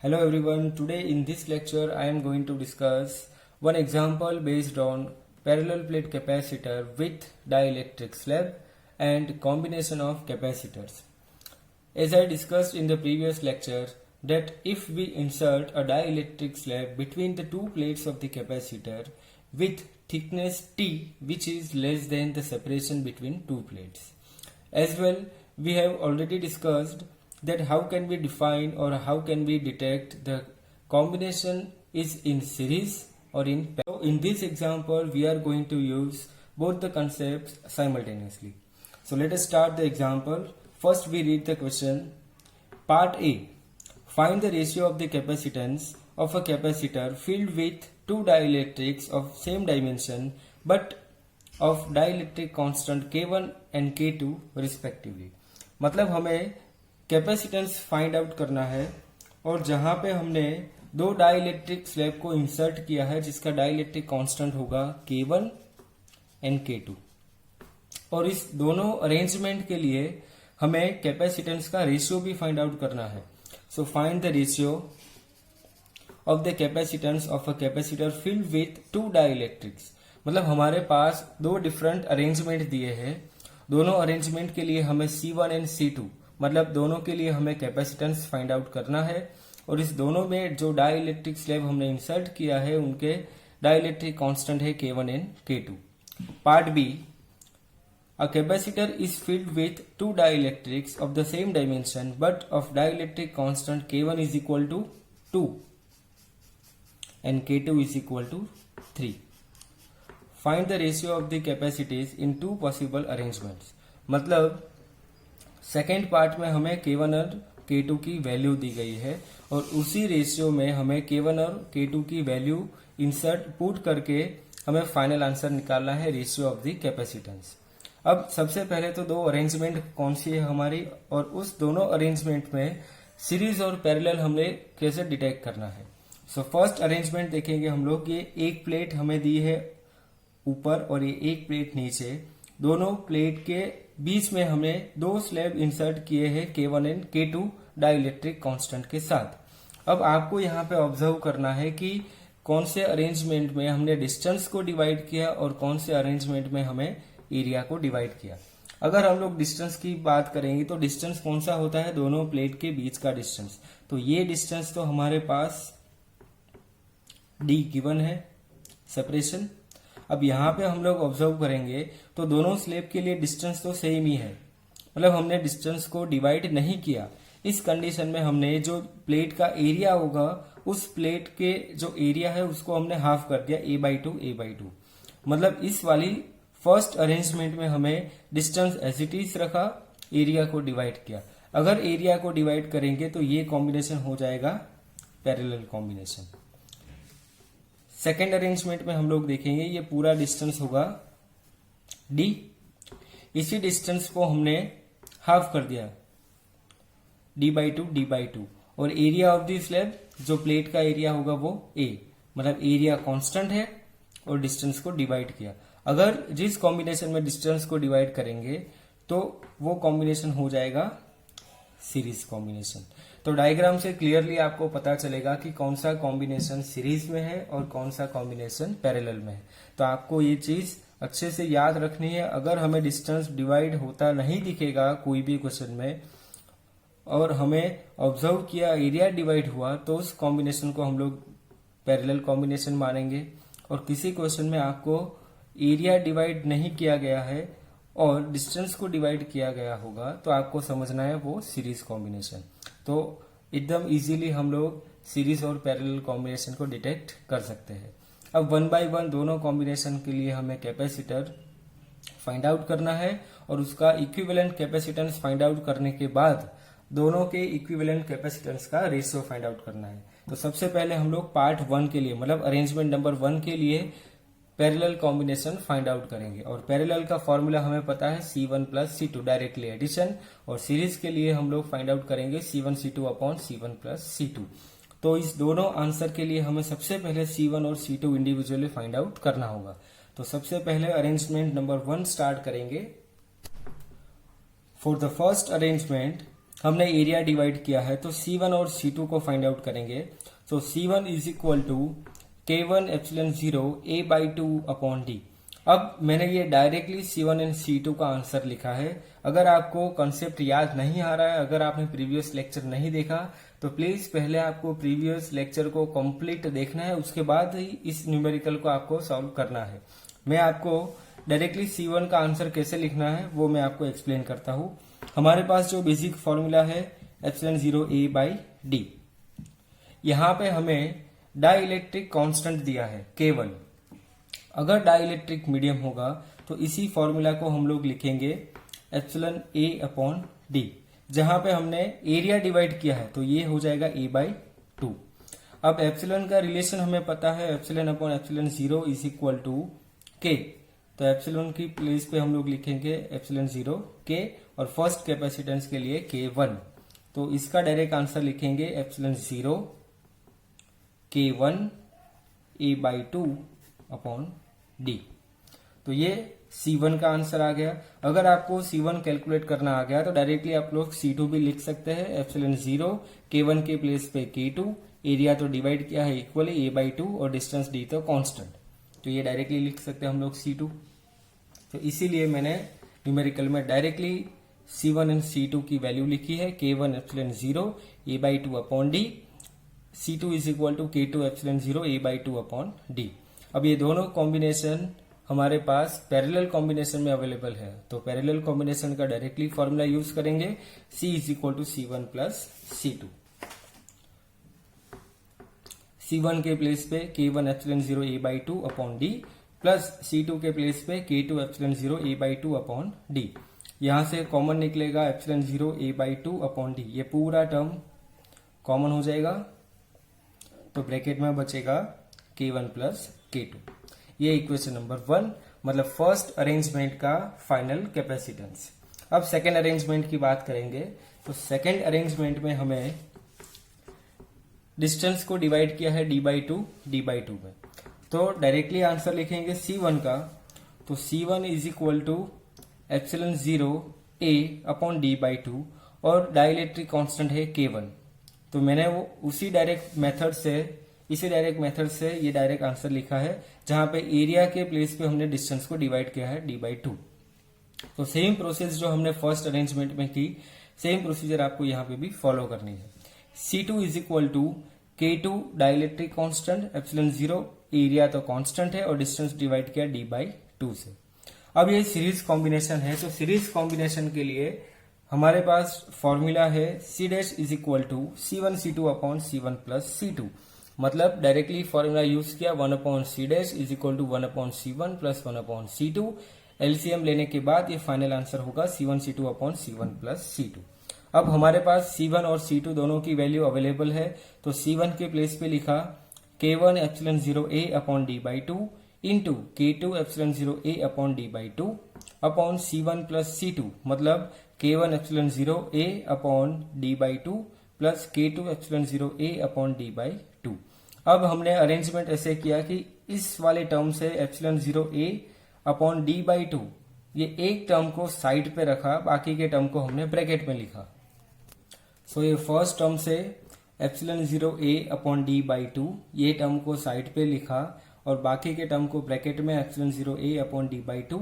Hello everyone, today in this lecture I am going to discuss one example based on parallel plate capacitor with dielectric slab and combination of capacitors. As I discussed in the previous lecture that if we insert a dielectric slab between the two plates of the capacitor with thickness T which is less than the separation between two plates. As well, we have already discussed that how can we define or how can we detect the combination is in series or in parallel. So in this example we are going to use both the concepts simultaneously. So let us start the example. First we read the question. Part A. Find the ratio of the capacitance of a capacitor filled with two dielectrics of same dimension but of dielectric constant K1 and K2 respectively. मतलब हमें capacitance find out करना है और जहां पे हमने दो dielectric slab को इंसर्ट किया है जिसका डाइलेक्ट्रिक कांस्टेंट होगा K1 एंड K2 और इस दोनों अरेंजमेंट के लिए हमें कैपेसिटेंस का रेशियो भी फाइंड आउट करना है. So find the ratio of the capacitance of a capacitor filled with to dielectrics. मतलब हमारे पास दो डिफरेंट अरेंजमेंट दिए हैं. दोनों अरेंजमेंट के लिए हमें C1 एंड C2 मतलब दोनों के लिए हमें कैपेसिटेंस फाइंड आउट करना है और इस दोनों में जो डाइलेक्ट्रिक स्लैब हमने इंसर्ट किया है उनके डाइलेक्ट्रिक कांस्टेंट है K1 and K2. Part B. A capacitor is filled with two dielectrics of the same dimension but of dielectric constant K1 is equal to 2 and K2 is equal to 3. Find the ratio of the capacities in two possible arrangements. मतलब second part में हमें K1 और K2 की value दी गई है और उसी ratio में हमें K1 और K2 की वैल्यू इंसर्ट पुट करके हमें फाइनल आंसर निकालना है रेशियो ऑफ द कैपेसिटेंस. अब सबसे पहले तो दो अरेंजमेंट कौन सी है हमारी और उस दोनों अरेंजमेंट में सीरीज और पैरेलल हमने कैसे डिटेक्ट करना है. सो फर्स्ट अरेंजमेंट देखेंगे हम लोग. ये एक प्लेट हमें दी है ऊपर और ये एक प्लेट नीचे. दोनों प्लेट के बीच में हमने दो स्लैब इंसर्ट किए हैं K1 and K2 dielectric constant के साथ. अब आपको यहाँ पे ऑब्जर्व करना है कि कौन से अरेंजमेंट में हमने डिस्टेंस को डिवाइड किया और कौन से अरेंजमेंट में हमें एरिया को डिवाइड किया. अगर हम लोग डिस्टेंस की बात करेंगे तो डिस्टेंस कौन सा होता है, दोनों प्लेट के बीच का डिस्टेंस. तो ये डिस्टेंस तो हमारे पास D गिवन है सेपरेशन. अब यहाँ पे हम लोग ऑब्जर्व करेंगे तो दोनों स्लैब के लिए डिस्टेंस तो सेम ही है. मतलब हमने डिस्टेंस को डिवाइड नहीं किया. इस कंडीशन में हमने जो प्लेट का एरिया होगा उस प्लेट के जो एरिया है उसको हमने हाफ कर दिया A/2. मतलब इस वाली फर्स्ट अरेंजमेंट में हमें डिस्टेंस एज इट इज रखा, एरिया को डिवाइड किया. अगर एरिया को डिवाइड करेंगे तो ये कॉम्बिनेशन हो जाएगा पैरेलल कॉम्बिनेशन. सेकेंड अरेंजमेंट में हम लोग देखेंगे ये पूरा डिस्टेंस होगा D. इसी डिस्टेंस को हमने हाफ कर दिया D/2 और एरिया ऑफ द स्लैब जो प्लेट का एरिया होगा वो A. मतलब एरिया कांस्टेंट है और डिस्टेंस को डिवाइड किया. अगर जिस कॉम्बिनेशन में डिस्टेंस को डिवाइड करेंगे तो वो कॉम्बिनेशन हो जाएगा सीरीज कॉम्बिनेशन. तो डायग्राम से क्लियरली आपको पता चलेगा कि कौन सा कॉम्बिनेशन सीरीज में है और कौन सा कॉम्बिनेशन पैरेलल में है. तो आपको ये चीज अच्छे से याद रखनी है. अगर हमें डिस्टेंस डिवाइड होता नहीं दिखेगा कोई भी क्वेश्चन में और हमें ऑब्जर्व किया एरिया डिवाइड हुआ तो उस कॉम्बिनेशन को हम लोग पैरेलल कॉम्बिनेशन मानेंगे. और किसी क्वेश्चन में आपको एरिया डिवाइड नहीं किया गया है और डिस्टेंस को डिवाइड किया गया होगा तो आपको समझना है वो सीरीज कॉम्बिनेशन. तो एकदम इजीली हम लोग सीरीज और पैरेलल कॉम्बिनेशन को डिटेक्ट कर सकते हैं. अब वन बाय वन दोनों कॉम्बिनेशन के लिए हमें कैपेसिटर फाइंड आउट करना है और उसका इक्विवेलेंट कैपेसिटेंस फाइंड आउट करने के बाद दोनों के इक्विवेलेंट कैपेसिटेंस का रेशियो फाइंड आउट करना है. तो सबसे पहले हम लोग पार्ट 1 के लिए मतलब अरेंजमेंट नंबर 1 के लिए पैरेलल कॉम्बिनेशन फाइंड आउट करेंगे. और पैरेलल का फॉर्मूला हमें पता है C1 + C2 डायरेक्टली एडिशन. और सीरीज के लिए हम लोग फाइंड आउट करेंगे C1 C2 upon C1 + C2. तो इस दोनों आंसर के लिए हमें सबसे पहले C1 और C2 इंडिविजुअली फाइंड आउट करना होगा. तो सबसे पहले अरेंजमेंट नंबर 1 स्टार्ट करेंगे. फॉर द फर्स्ट अरेंजमेंट हमने एरिया डिवाइड किया है, तो C1 और C2 को फाइंड आउट करेंगे। तो C1 is equal to K1 epsilon 0 A/2 upon D। अब मैंने ये डायरेक्टली C1 एंड C2 का आंसर लिखा है। अगर आपको कॉन्सेप्ट याद नहीं आ रहा है, अगर आपने प्रीवियस लेक्चर नहीं देखा, तो प्लीज पहले आपको प्रीवियस लेक्चर को कंप्लीट देखना है, उसके बाद ही इस न्यूमेरिकल को आपको सॉल्व करना है। मैं आपको डायरेक्टली C1 का आंसर कैसे लिखना है वो मैं आपको एक्सप्लेन करता हूं। हमारे पास जो बेसिक फॉर्मूला है एप्सिलॉन 0 A/D। यहाँ पे हमें डाइलेक्ट्रिक कांस्टेंट दिया है K1। अगर डाइलेक्ट्रिक मीडियम होगा तो इसी फॉर्मूला को हम लोग लिखेंगे एप्सिलॉन A अपॉन D। जहां पे हमने एरिया डिवाइड किया है तो ये हो जाएगा A/2। अब एप्सिलॉन का रिलेशन हमें पता है, epsilon upon epsilon 0 is equal to K। तो एप्सिलॉन की प्लेस पे हम लोग लिखेंगे एप्सिलॉन 0 K और फर्स्ट कैपेसिटेंस के लिए K1। तो इसका डायरेक्ट आंसर लिखेंगे epsilon 0 K1 A/2 upon D। तो ये C1 का आंसर आ गया। अगर आपको C1 कैलकुलेट करना आ गया तो डायरेक्टली आप लोग C2 भी लिख सकते हैं, एप्सिलॉन 0 K1 के प्लेस पे K2, एरिया तो डिवाइड किया है इक्वली A/2 और डिस्टेंस D तो कांस्टेंट, तो ये डायरेक्टली लिख सकते हैं हम लोग C2। तो इसीलिए मैंने न्यूमेरिकल में डायरेक्टली C1 एंड C2 की वैल्यू लिखी है, K1 epsilon 0 A/2 upon D, C2 is equal to K2 epsilon 0 A/2 upon D। अब ये दोनों कॉम्बिनेशन हमारे पास पैरेलल कॉम्बिनेशन में अवेलेबल है, तो पैरेलल कॉम्बिनेशन का डायरेक्टली फॉर्मूला यूज करेंगे, C is equal to C1 plus C2। C1 के प्लेस पे K1 epsilon 0 A/2 upon D plus C2 के प्लेस पे K2 epsilon 0 A/2 upon D। यहां से कॉमन निकलेगा एप्सिलॉन 0 A/2 अपॉन D, ये पूरा टर्म कॉमन हो जाएगा, तो ब्रैकेट में बचेगा K1 प्लस K2। ये इक्वेशन नंबर 1, मतलब फर्स्ट अरेंजमेंट का फाइनल कैपेसिटेंस। अब सेकेंड अरेंजमेंट की बात करेंगे, तो सेकेंड अरेंजमेंट में हमें डिस्टेंस को डिवाइड किया है D/2 में, तो डायरेक्टली आंसर लिखेंगे C1 का। तो C1 is equal to epsilon 0 A upon D/2 और डाइलेक्ट्रिक कांस्टेंट है K1। तो मैंने वो इसी डायरेक्ट मेथड से ये डायरेक्ट आंसर लिखा है, जहां पे एरिया के प्लेस पे हमने डिस्टेंस को डिवाइड किया है D/2। तो सेम प्रोसेस जो हमने फर्स्ट अरेंजमेंट में की, सेम प्रोसीजर आपको यहाँ पे भी फॉलो करनी है। C2 is equal to K2 dielectric constant epsilon 0, area तो कांस्टेंट है और डिस्टेंस डिवाइड किया D/2 से। अब ये सीरीज कॉम्बिनेशन है, तो सीरीज कॉम्बिनेशन के लिए हमारे पास फॉर्मूला है C dash is equal to C1 C2 upon C1 plus C2। मतलब डायरेक्टली फॉर्मूला यूज किया, 1 upon C dash is equal to 1 upon C1 plus 1 upon C2। LCM लेने के बाद ये फाइनल आंसर होगा C1 C2 upon C1 plus C2। अब हमारे पास C1 और C2 दोनों की वैल्यू अवेलेबल है, तो C1 के प्लेस पे लिखा K1 epsilon 0 A upon D/2 into K2 epsilon 0 A upon D/2 upon C1 plus C2, मतलब K1 epsilon 0 A upon D/2 plus K2 epsilon 0 A upon D/2। अब हमने अरेंजमेंट ऐसे किया कि इस वाले टर्म से एप्सिलॉन 0 A अपॉन D/2 ये एक टर्म को साइड पे रखा, बाकी के टर्म को हमने ब्रैकेट में लिखा। सो ये फर्स्ट टर्म से एप्सिलॉन 0 A अपॉन D/2 ये टर्म को साइड पे लिखा और बाकी के टर्म को ब्रैकेट में epsilon 0 A upon D/2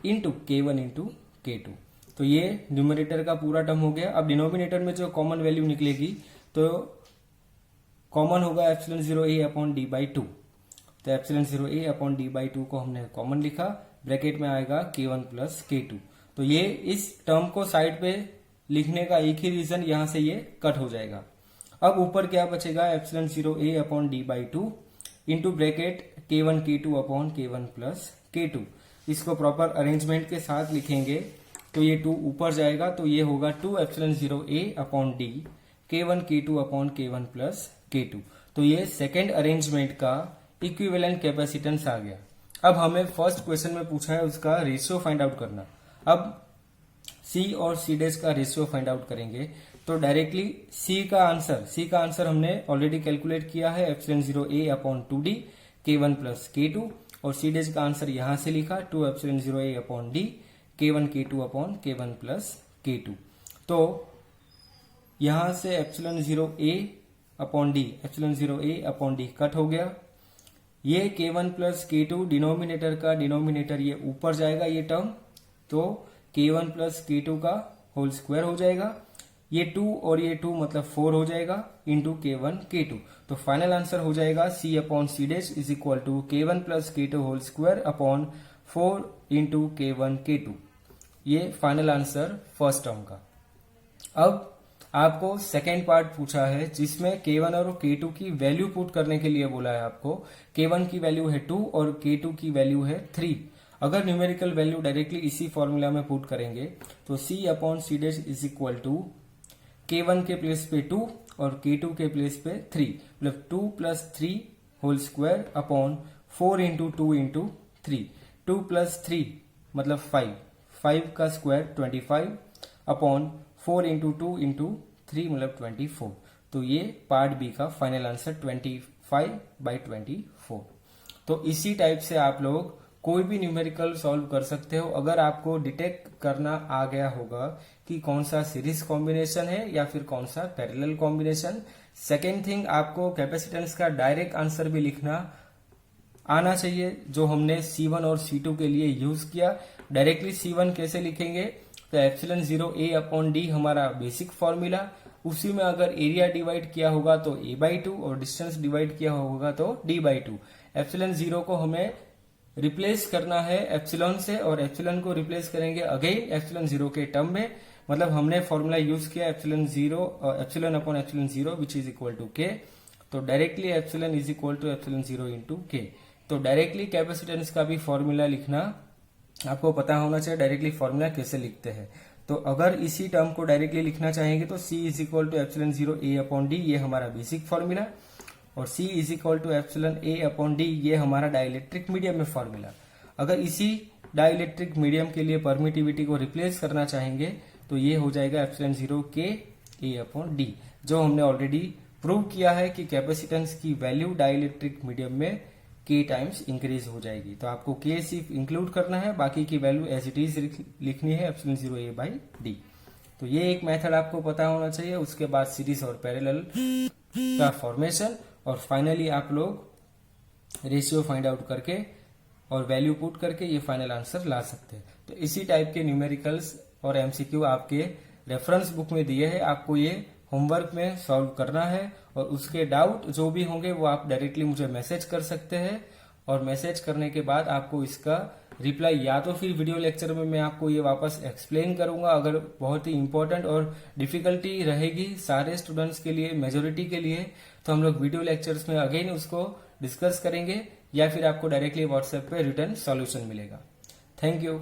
into K1 into K2। तो ये न्यूमरेटर का पूरा टर्म हो गया। अब डिनोमिनेटर में जो कॉमन वैल्यू निकलेगी तो कॉमन होगा एप्सिलॉन 0 A अपॉन D/2। तो एप्सिलॉन 0 A अपॉन D/2 को हमने कॉमन लिखा, ब्रैकेट में आएगा K1 प्लस K2। तो ये इस टर्म को साइड पे लिखने का एक ही रीजन, यहां से ये कट हो जाएगा। अब ऊपर क्या बचेगा, epsilon 0 A upon D/2 into bracket K1 K2 upon K1 plus K2। इसको प्रॉपर अरेंजमेंट के साथ लिखेंगे तो ये 2 ऊपर जाएगा, तो ये होगा 2 epsilon 0 A upon D K1 K2 upon K1 plus K2। तो ये सेकेंड अरेंजमेंट का इक्विवेलेंट कैपेसिटेंस आ गया। अब हमें फर्स्ट क्वेश्चन में पूछा है उसका रेशियो फाइंड आउट करना। अब C और C डैश का रेशियो फाइंड आउट करेंगे, तो डायरेक्टली C का आंसर हमने ऑलरेडी कैलकुलेट किया है, epsilon 0 A upon 2D K1 plus K2, और C डैश का आंसर यहां से लिखा 2 epsilon 0 A upon D K1 K2 upon K1 plus K2। तो यहां से epsilon 0a upon D, epsilon 0a upon D cut हो गया। ये k1 प्लस k2 डिनोमिनेटर का डिनोमिनेटर ये ऊपर जाएगा ये टर्म, तो k1 प्लस k2 का होल स्क्वायर हो जाएगा। ये 2 और ये 2 मतलब 4 हो जाएगा इंटू k1 k2। तो फाइनल आंसर हो जाएगा c upon C dash is equal to k1 plus k2 whole square upon 4 into k1 k2। ये फाइनल आंसर फर्स्ट टर्म का। अब आपको सेकेंड पार्ट पूछा है जिसमें k1 और k2 की वैल्यू पुट करने के लिए बोला है आपको। k1 की वैल्यू है 2 और k2 की वैल्यू है 3। अगर न्यूमेरिकल वैल्यू डायरेक्टली इसी फॉर्मूला में पुट करेंगे तो c upon C dash is equal to k1 के प्लेस पे 2 और k2 के प्लेस पे 3, मतलब 2 plus 3 whole square upon 4 into 2 into 3। 2 plus 3 मतलब 5, 5 का स्क्वायर 25 अपॉन 4 इंटू 2 इंटू 3 मतलब 24। तो ये पार्ट बी का फाइनल आंसर 25/24। तो इसी टाइप से आप लोग कोई भी न्यूमेरिकल सॉल्व कर सकते हो अगर आपको डिटेक्ट करना आ गया होगा कि कौन सा सीरीज कॉम्बिनेशन है या फिर कौन सा पैरेलल कॉम्बिनेशन। सेकेंड थिंग, आपको कैपेसिटेंस का डायरेक्ट आंसर भी लिखना आना चाहिए जो हमने C1 और C2 के लिए यूज किया। डायरेक्टली C1 कैसे लिखेंगे, तो एप्सिलॉन 0a अपॉन डी हमारा बेसिक फॉर्मूला, उसी में अगर एरिया डिवाइड किया होगा तो a/2 और डिस्टेंस डिवाइड किया होगा तो d/2। एप्सिलॉन 0 को हमें रिप्लेस करना है एप्सिलॉन से और एप्सिलॉन को रिप्लेस करेंगे अगेन एप्सिलॉन 0 के टर्म में, मतलब हमने फॉर्मूला यूज किया epsilon upon epsilon 0 which is equal to k। तो directly epsilon is equal to epsilon 0 into k। तो डायरेक्टली कैपेसिटेंस का भी फॉर्मूला लिखना आपको पता होना चाहिए, डायरेक्टली फॉर्मूला कैसे लिखते हैं। तो अगर इसी टर्म को डायरेक्टली लिखना चाहेंगे तो c is equal to epsilon 0a upon D, ये हमारा बेसिक फॉर्मूला, और c is equal to epsilon a upon D ये हमारा डाइलेक्ट्रिक मीडियम में फॉर्मूला। अगर इसी डाइलेक्ट्रिक मीडियम के लिए परमिटिविटी को रिप्लेस करना चाहेंगे तो ये हो जाएगा epsilon 0k a upon D, जो हमने ऑलरेडी प्रूव किया है कि कैपेसिटेंस की वैल्यू डाइलेक्ट्रिक मीडियम में k टाइम्स इंक्रीज हो जाएगी। तो आपको k सिर्फ इंक्लूड करना है, बाकी की वैल्यू एज इट इज लिखनी है एप्सिलॉन 0a बाई डी। तो ये एक मेथड आपको पता होना चाहिए। उसके बाद सीरीज और पैरेलल का फॉर्मेशन, और फाइनली आप लोग रेशियो फाइंड आउट करके और वैल्यू पुट करके ये फाइनल आंसर ला सकते हैं। तो इसी टाइप के न्यूमेरिकल्स और एमसीक्यू आपके रेफरेंस बुक में दिए हैं, आपको ये होमवर्क में सॉल्व करना है। और उसके डाउट जो भी होंगे वो आप डायरेक्टली मुझे मैसेज कर सकते हैं, और मैसेज करने के बाद आपको इसका रिप्लाई या तो फिर वीडियो लेक्चर में मैं आपको ये वापस एक्सप्लेन करूंगा अगर बहुत ही इंपॉर्टेंट और डिफिकल्टी रहेगी सारे स्टूडेंट्स के लिए, मेजोरिटी के लिए, तो हम लोग वीडियो लेक्चर्स में अगेन उसको डिस्कस करेंगे, या फिर आपको डायरेक्टली व्हाट्सएप पे रिटर्न सॉल्यूशन मिलेगा। Thank you.